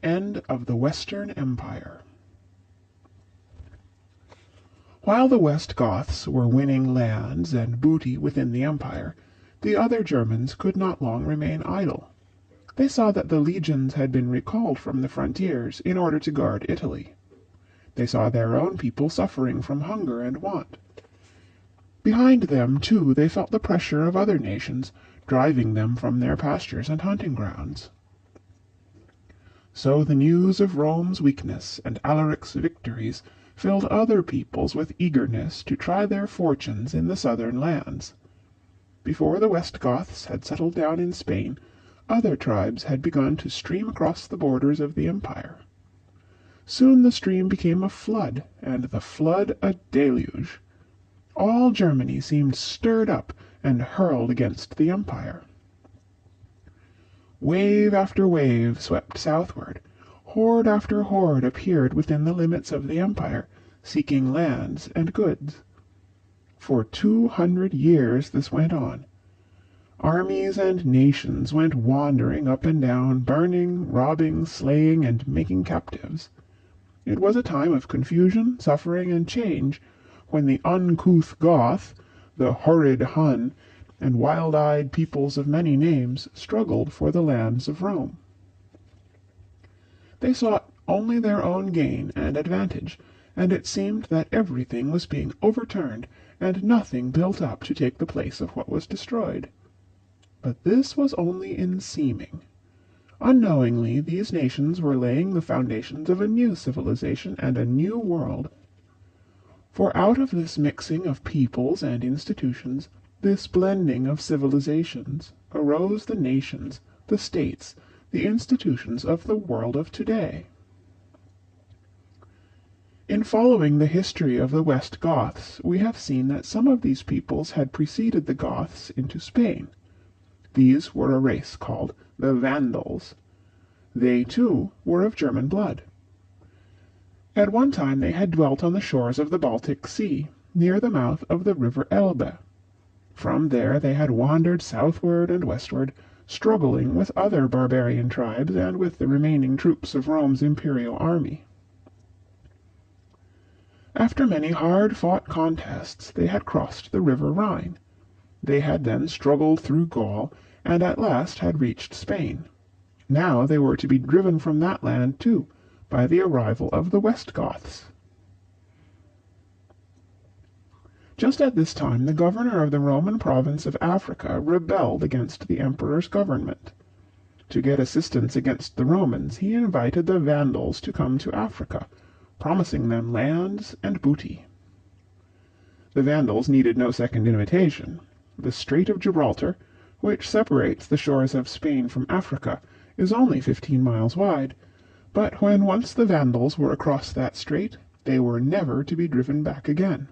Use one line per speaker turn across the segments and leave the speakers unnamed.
End of the Western Empire. While the West Goths were winning lands and booty within the empire, the other Germans could not long remain idle. They saw that the legions had been recalled from the frontiers in order to guard Italy. They saw their own people suffering from hunger and want. Behind them, too, they felt the pressure of other nations, driving them from their pastures and hunting grounds. So the news of Rome's weakness and Alaric's victories filled other peoples with eagerness to try their fortunes in the southern lands. Before the West Goths had settled down in Spain, other tribes had begun to stream across the borders of the empire. Soon the stream became a flood, and the flood a deluge. All Germany seemed stirred up and hurled against the empire. Wave after wave swept southward. Horde after horde appeared within the limits of the empire, seeking lands and goods. For 200 years this went on. Armies and nations went wandering up and down, burning, robbing, slaying, and making captives. It was a time of confusion, suffering, and change, when the uncouth Goth, the horrid Hun, and wild-eyed peoples of many names struggled for the lands of Rome. They sought only their own gain and advantage, and it seemed that everything was being overturned and nothing built up to take the place of what was destroyed. But this was only in seeming. Unknowingly, these nations were laying the foundations of a new civilization and a new world. For out of this mixing of peoples and institutions, this blending of civilizations, arose the nations, the states, the institutions of the world of today. In following the history of the West Goths, we have seen that some of these peoples had preceded the Goths into Spain. These were a race called the Vandals. They, too, were of German blood. At one time they had dwelt on the shores of the Baltic Sea, near the mouth of the river Elbe. From there they had wandered southward and westward, struggling with other barbarian tribes and with the remaining troops of Rome's imperial army. After many hard-fought contests they had crossed the river Rhine. They had then struggled through Gaul, and at last had reached Spain. Now they were to be driven from that land, too, by the arrival of the West Goths. Just at this time the governor of the Roman province of Africa rebelled against the emperor's government. To get assistance against the Romans, he invited the Vandals to come to Africa, promising them lands and booty. The Vandals needed no second invitation. The Strait of Gibraltar, which separates the shores of Spain from Africa, is only 15 miles wide, but when once the Vandals were across that strait, they were never to be driven back again.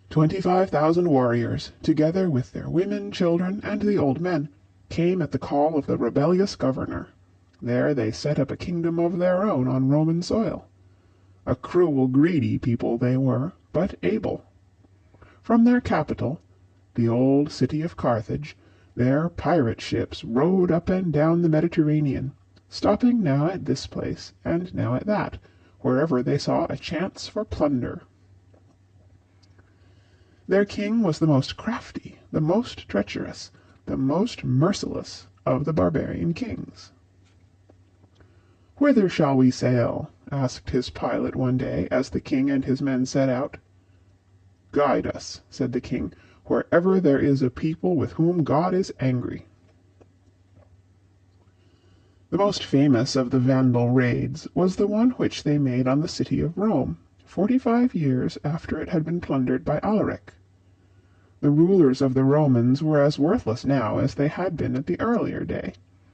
25,000 warriors, together with their women, children, and the old men, came at the call of the rebellious governor. There they set up a kingdom of their own on Roman soil. A cruel, greedy people they were, but able. From their capital, the old city of Carthage, their pirate ships rowed up and down the Mediterranean, stopping now at this place and now at that, wherever they saw a chance for plunder. Their king was the most crafty, the most treacherous, the most merciless of the barbarian kings. "Whither shall we sail?" asked his pilot one day, as the king and his men set out. "Guide us," said the king, "wherever there is a people with whom God is angry." The most famous of the Vandal raids was the one which they made on the city of Rome, 45 years after it had been plundered by Alaric. The rulers of the Romans were as worthless now as they had been at the earlier day.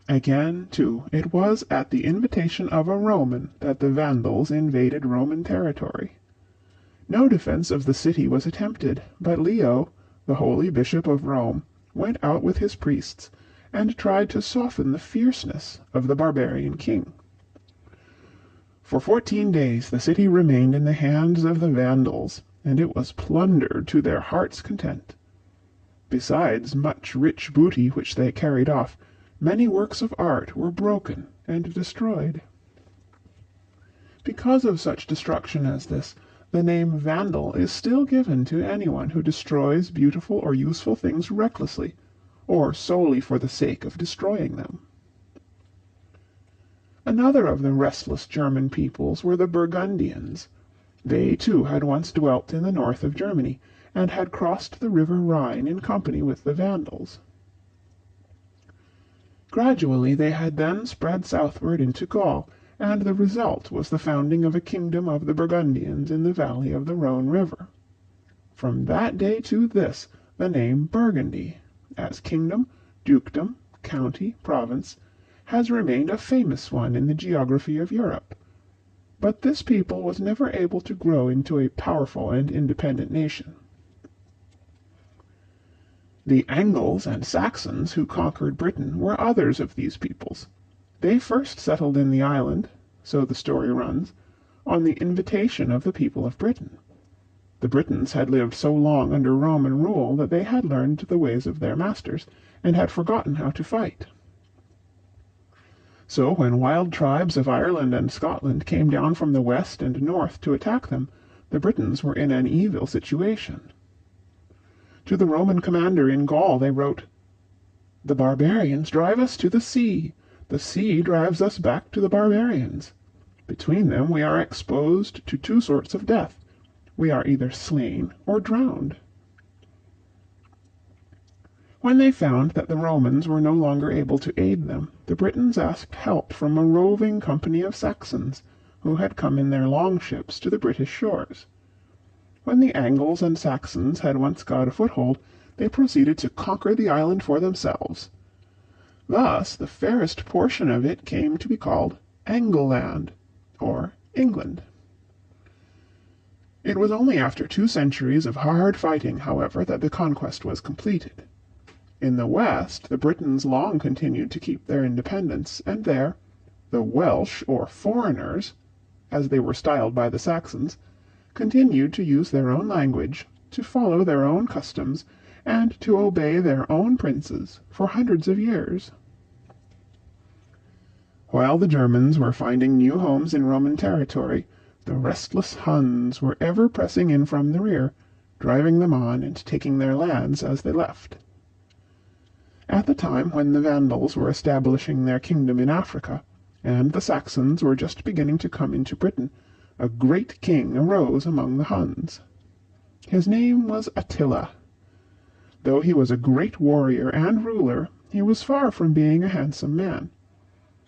Again, too, it was at the invitation of a Roman that the Vandals invaded Roman territory. No defense of the city was attempted, but Leo, the holy bishop of Rome, went out with his priests, and tried to soften the fierceness of the barbarian king. For 14 days the city remained in the hands of the Vandals, and it was plundered to their heart's content. Besides much rich booty which they carried off, Many works of art were broken and destroyed. Because of such destruction as this, the name Vandal is still given to anyone who destroys beautiful or useful things recklessly, or solely for the sake of destroying them. Another of the restless German peoples were the Burgundians. They too had once dwelt in the north of Germany, and had crossed the river Rhine in company with the Vandals. Gradually they had then spread southward into Gaul, and the result was the founding of a kingdom of the Burgundians in the valley of the Rhone River. From that day to this, the name Burgundy, as kingdom, dukedom, county, province, has remained a famous one in the geography of Europe. But this people was never able to grow into a powerful and independent nation. The Angles and Saxons who conquered Britain were others of these peoples. They first settled in the island, so the story runs, on the invitation of the people of Britain. The Britons had lived so long under Roman rule that they had learned the ways of their masters, and had forgotten how to fight. So when wild tribes of Ireland and Scotland came down from the west and north to attack them, the Britons were in an evil situation. To the Roman commander in Gaul they wrote, "The barbarians drive us to the sea. The sea drives us back to the barbarians. Between them we are exposed to two sorts of death. We are either slain or drowned." When they found that the Romans were no longer able to aid them, the Britons asked help from a roving company of Saxons, who had come in their longships to the British shores. When the Angles and Saxons had once got a foothold, they proceeded to conquer the island for themselves. Thus the fairest portion of it came to be called Angleland, or England. It was only after 2 centuries of hard fighting, however, that the conquest was completed. In the west the Britons long continued to keep their independence, and there the Welsh, or foreigners, as they were styled by the Saxons, continued to use their own language, to follow their own customs, and to obey their own princes for hundreds of years. While the Germans were finding new homes in Roman territory, the restless Huns were ever pressing in from the rear, driving them on and taking their lands as they left. At the time when the Vandals were establishing their kingdom in Africa, and the Saxons were just beginning to come into Britain, a great king arose among the Huns. His name was Attila. Though he was a great warrior and ruler, he was far from being a handsome man.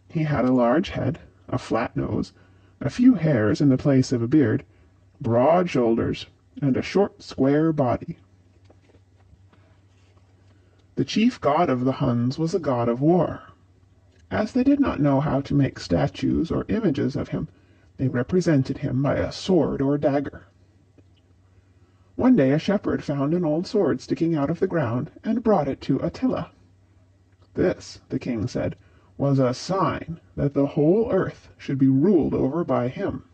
He had a large head, a flat nose, a few hairs in the place of a beard, broad shoulders, and a short, square body. The chief god of the Huns was a god of war. As they did not know how to make statues or images of him, they represented him by a sword or dagger. One day a shepherd found an old sword sticking out of the ground, and brought it to Attila. This, the king said, was a sign that the whole earth should be ruled over by him.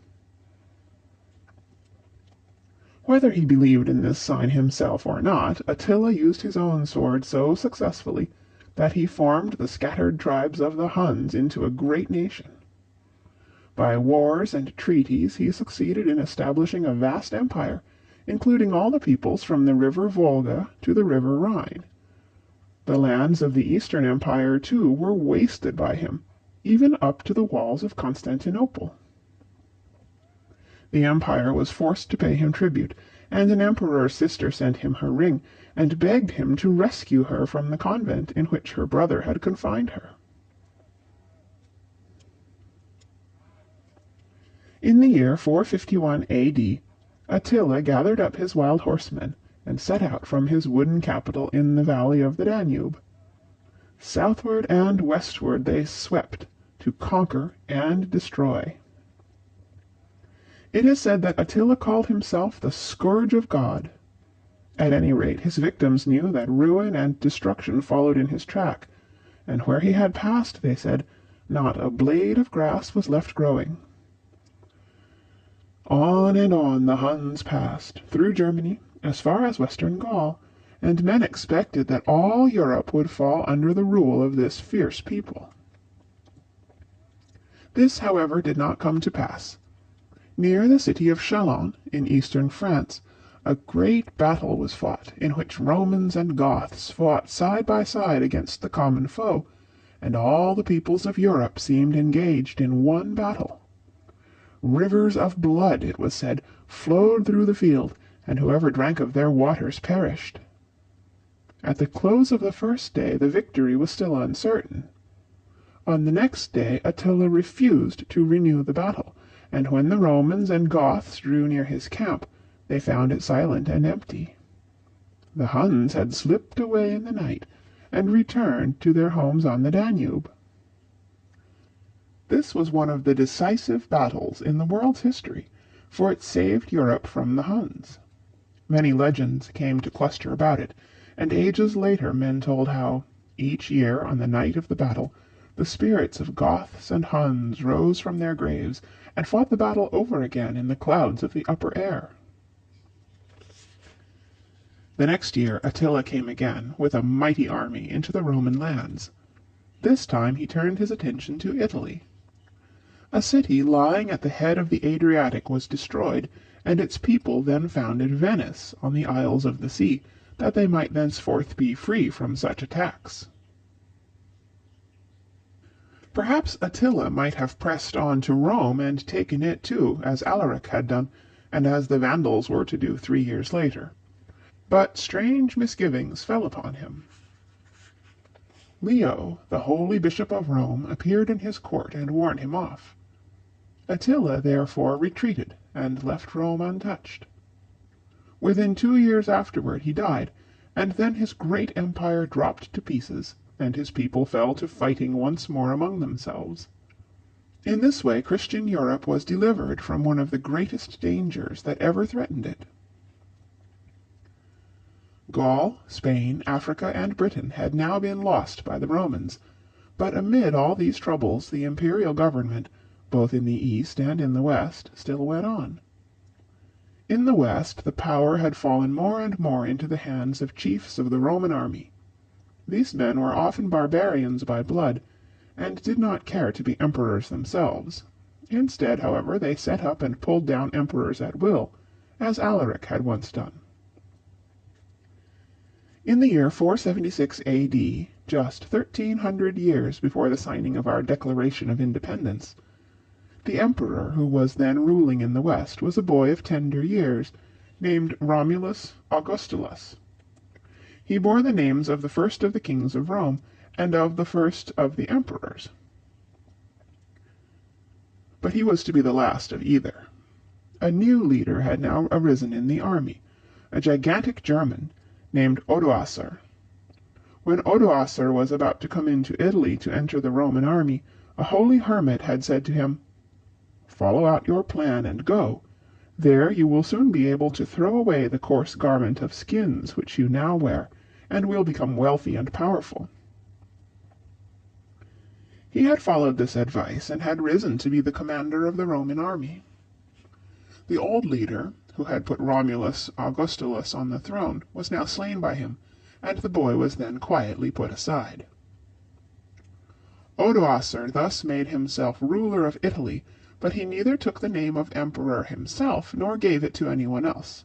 Whether he believed in this sign himself or not, Attila used his own sword so successfully that he formed the scattered tribes of the Huns into a great nation. By wars and treaties he succeeded in establishing a vast empire, including all the peoples from the river Volga to the river Rhine. The lands of the Eastern Empire, too, were wasted by him, even up to the walls of Constantinople. The empire was forced to pay him tribute, and an emperor's sister sent him her ring, and begged him to rescue her from the convent in which her brother had confined her. In the year 451 A.D., Attila gathered up his wild horsemen, and set out from his wooden capital in the valley of the Danube. Southward and westward they swept, to conquer and destroy. It is said that Attila called himself the Scourge of God. At any rate, his victims knew that ruin and destruction followed in his track, and where he had passed, they said, not a blade of grass was left growing. On and on the Huns passed, through Germany, as far as western Gaul, and men expected that all Europe would fall under the rule of this fierce people. This, however, did not come to pass. Near the city of Chalons, in eastern France, a great battle was fought, in which Romans and Goths fought side by side against the common foe, and all the peoples of Europe seemed engaged in one battle. Rivers of blood, it was said, flowed through the field, and whoever drank of their waters perished. At the close of the first day the victory was still uncertain. On the next day Attila refused to renew the battle, and when the Romans and Goths drew near his camp, they found it silent and empty. The Huns had slipped away in the night, and returned to their homes on the Danube. This was one of the decisive battles in the world's history, for it saved Europe from the Huns. Many legends came to cluster about it, and ages later men told how, each year on the night of the battle, the spirits of Goths and Huns rose from their graves and fought the battle over again in the clouds of the upper air. The next year Attila came again with a mighty army into the Roman lands. This time he turned his attention to Italy. A city lying at the head of the Adriatic was destroyed, and its people then founded Venice on the Isles of the Sea, that they might thenceforth be free from such attacks. Perhaps Attila might have pressed on to Rome and taken it too, as Alaric had done, and as the Vandals were to do 3 years later. But strange misgivings fell upon him. Leo, the holy bishop of Rome, appeared in his court and warned him off. Attila therefore retreated and left Rome untouched. Within 2 years afterward he died, and then his great empire dropped to pieces, and his people fell to fighting once more among themselves. In this way Christian Europe was delivered from one of the greatest dangers that ever threatened it. Gaul, Spain, Africa, and Britain had now been lost by the Romans, but amid all these troubles the imperial government, both in the east and in the west, still went on. In the west the power had fallen more and more into the hands of chiefs of the Roman army. These men were often barbarians by blood, and did not care to be emperors themselves. Instead, however, they set up and pulled down emperors at will, as Alaric had once done. In the year 476 A.D., just 1,300 years before the signing of our Declaration of Independence, the emperor who was then ruling in the West was a boy of tender years, named Romulus Augustulus. He bore the names of the first of the kings of Rome, and of the first of the emperors. But he was to be the last of either. A new leader had now arisen in the army, a gigantic German, named Odoacer. When Odoacer was about to come into Italy to enter the Roman army, a holy hermit had said to him, "Follow out your plan and go. There you will soon be able to throw away the coarse garment of skins which you now wear, and will become wealthy and powerful." He had followed this advice, and had risen to be the commander of the Roman army. The old leader, who had put Romulus Augustulus on the throne, was now slain by him, and the boy was then quietly put aside. Odoacer thus made himself ruler of Italy, but he neither took the name of emperor himself, nor gave it to anyone else.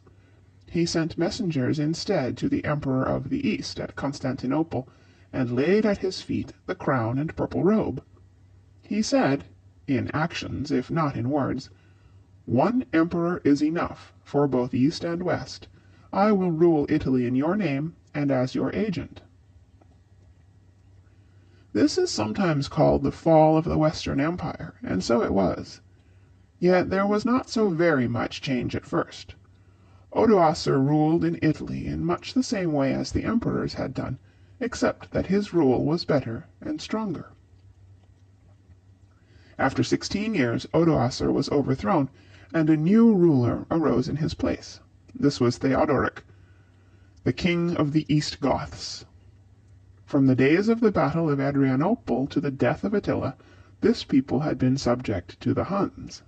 He sent messengers instead to the emperor of the East at Constantinople, and laid at his feet the crown and purple robe. He said, in actions if not in words, "One emperor is enough for both East and West. I will rule Italy in your name and as your agent." This is sometimes called the fall of the Western Empire, and so it was. Yet there was not so very much change at first. Odoacer ruled in Italy in much the same way as the emperors had done, except that his rule was better and stronger. After 16 years Odoacer was overthrown, and a new ruler arose in his place. This was Theodoric, the king of the East Goths. From the days of the Battle of Adrianople to the death of Attila, this people had been subject to the Huns.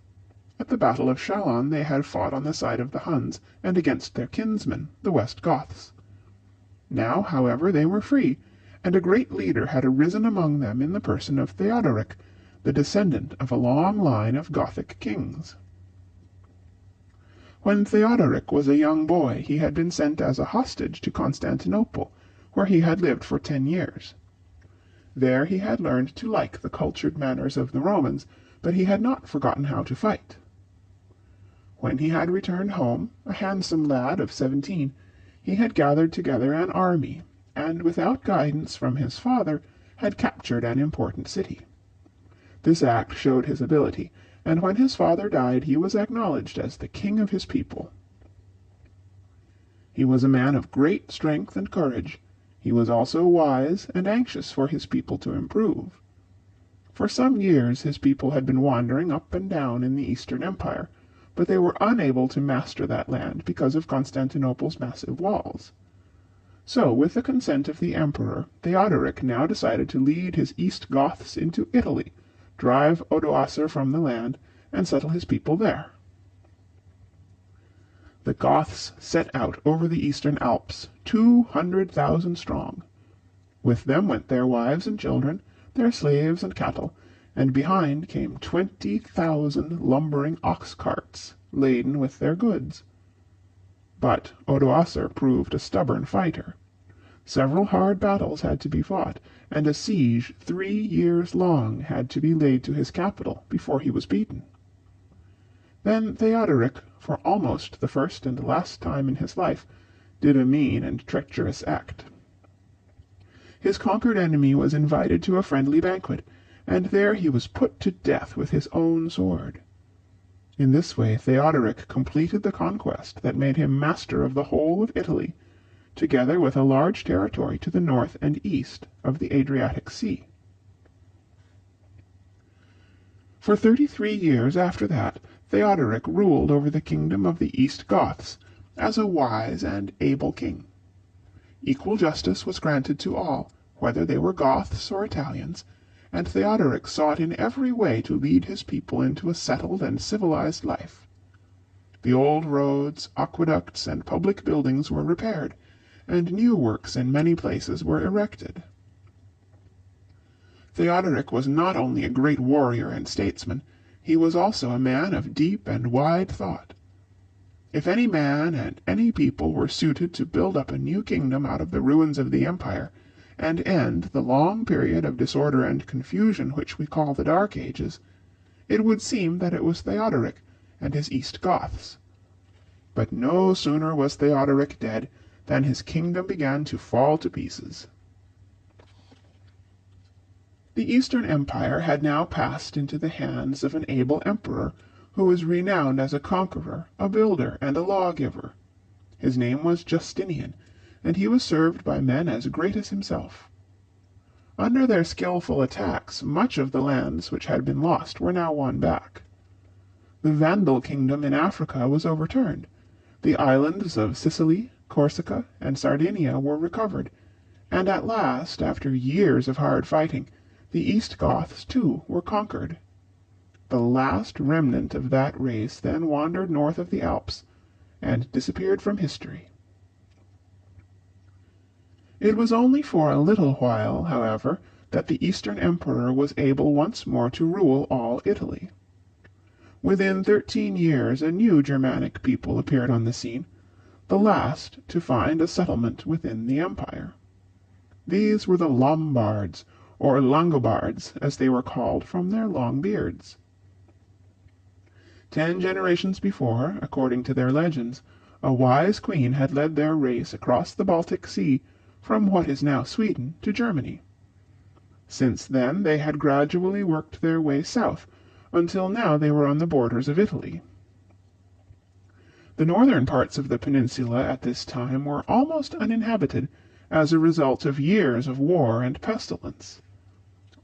At the Battle of Chalons they had fought on the side of the Huns, and against their kinsmen, the West Goths. Now, however, they were free, and a great leader had arisen among them in the person of Theodoric, the descendant of a long line of Gothic kings. When Theodoric was a young boy, he had been sent as a hostage to Constantinople, where he had lived for 10 years. There he had learned to like the cultured manners of the Romans, but he had not forgotten how to fight. When he had returned home, a handsome lad of 17, he had gathered together an army, and without guidance from his father, had captured an important city. This act showed his ability, and when his father died he was acknowledged as the king of his people. He was a man of great strength and courage. He was also wise and anxious for his people to improve. For some years his people had been wandering up and down in the Eastern Empire, but they were unable to master that land because of Constantinople's massive walls. So, with the consent of the emperor, Theodoric now decided to lead his East Goths into Italy, drive Odoacer from the land, and settle his people there. The Goths set out over the eastern Alps, 200,000 strong. With them went their wives and children, their slaves and cattle, and behind came 20,000 lumbering ox carts, laden with their goods. But Odoacer proved a stubborn fighter. Several hard battles had to be fought, and a siege 3 years long had to be laid to his capital before he was beaten. Then Theodoric, for almost the first and last time in his life, did a mean and treacherous act. His conquered enemy was invited to a friendly banquet, and there he was put to death with his own sword. In this way Theodoric completed the conquest that made him master of the whole of Italy, together with a large territory to the north and east of the Adriatic Sea. For 33 years after that, Theodoric ruled over the kingdom of the East Goths as a wise and able king. Equal justice was granted to all, whether they were Goths or Italians, and Theodoric sought in every way to lead his people into a settled and civilized life. The old roads, aqueducts, and public buildings were repaired, and new works in many places were erected. Theodoric was not only a great warrior and statesman, he was also a man of deep and wide thought. If any man and any people were suited to build up a new kingdom out of the ruins of the empire, and end the long period of disorder and confusion which we call the Dark Ages, it would seem that it was Theodoric and his East Goths. But no sooner was Theodoric dead than his kingdom began to fall to pieces. The Eastern Empire had now passed into the hands of an able emperor who was renowned as a conqueror, a builder, and a lawgiver. His name was Justinian, and he was served by men as great as himself. Under their skillful attacks, much of the lands which had been lost were now won back. The Vandal kingdom in Africa was overturned. The islands of Sicily, Corsica, and Sardinia were recovered, and at last, after years of hard fighting, the East Goths too were conquered. The last remnant of that race then wandered north of the Alps, and disappeared from history. It was only for a little while, however, that the Eastern Emperor was able once more to rule all Italy. Within 13 years a new Germanic people appeared on the scene, the last to find a settlement within the empire. These were the Lombards, or Langobards, as they were called from their long beards. 10 generations before, according to their legends, a wise queen had led their race across the Baltic Sea from what is now Sweden to Germany. Since then they had gradually worked their way south, until now they were on the borders of Italy. The northern parts of the peninsula at this time were almost uninhabited, as a result of years of war and pestilence.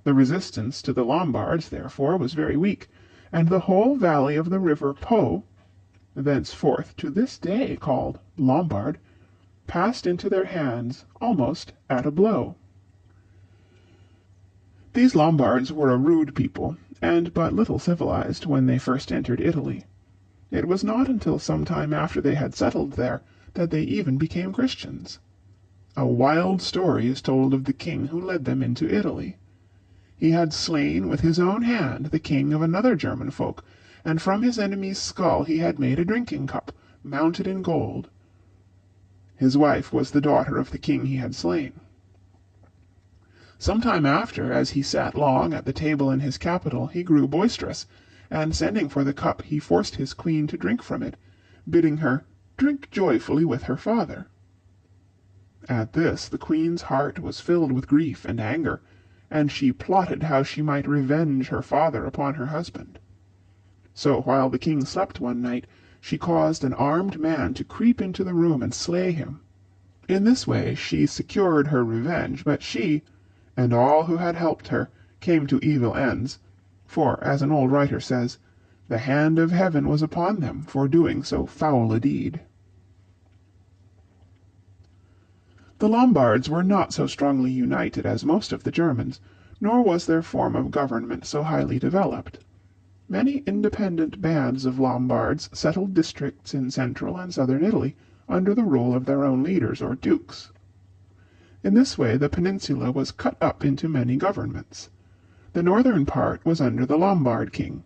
The resistance to the Lombards, therefore, was very weak, and the whole valley of the river Po, thenceforth to this day called Lombard, passed into their hands almost at a blow. These Lombards were a rude people, and but little civilized when they first entered Italy. It was not until some time after they had settled there that they even became Christians. A wild story is told of the king who led them into Italy. He had slain with his own hand the king of another German folk, and from his enemy's skull he had made a drinking cup, mounted in gold. His wife was the daughter of the king he had slain. Some time after, as he sat long at the table in his capital, he grew boisterous, and sending for the cup he forced his queen to drink from it, bidding her drink joyfully with her father. At this the queen's heart was filled with grief and anger, and she plotted how she might revenge her father upon her husband. So while the king slept one night, she caused an armed man to creep into the room and slay him. In this way she secured her revenge, but she, and all who had helped her, came to evil ends, for, as an old writer says, the hand of heaven was upon them for doing so foul a deed. The Lombards were not so strongly united as most of the Germans, nor was their form of government so highly developed. Many independent bands of Lombards settled districts in central and southern Italy under the rule of their own leaders or dukes. In this way the peninsula was cut up into many governments. The northern part was under the Lombard king.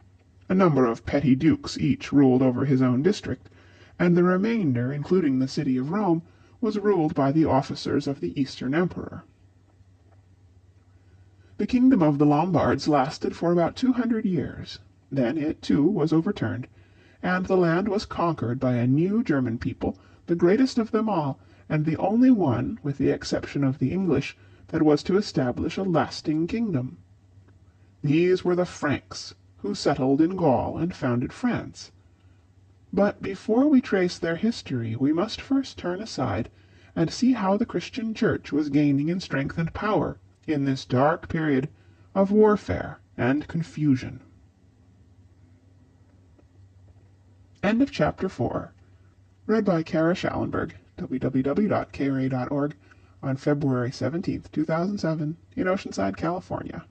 A number of petty dukes each ruled over his own district, and the remainder, including the city of Rome, was ruled by the officers of the Eastern Emperor. The kingdom of the Lombards lasted for about 200 years. Then it, too, was overturned, and the land was conquered by a new German people, the greatest of them all, and the only one, with the exception of the English, that was to establish a lasting kingdom. These were the Franks, who settled in Gaul and founded France. But before we trace their history, we must first turn aside and see how the Christian Church was gaining in strength and power in this dark period of warfare and confusion. End of Chapter 4. Read by Kara Schallenberg, www.kra.org, on February 17, 2007, in Oceanside, California.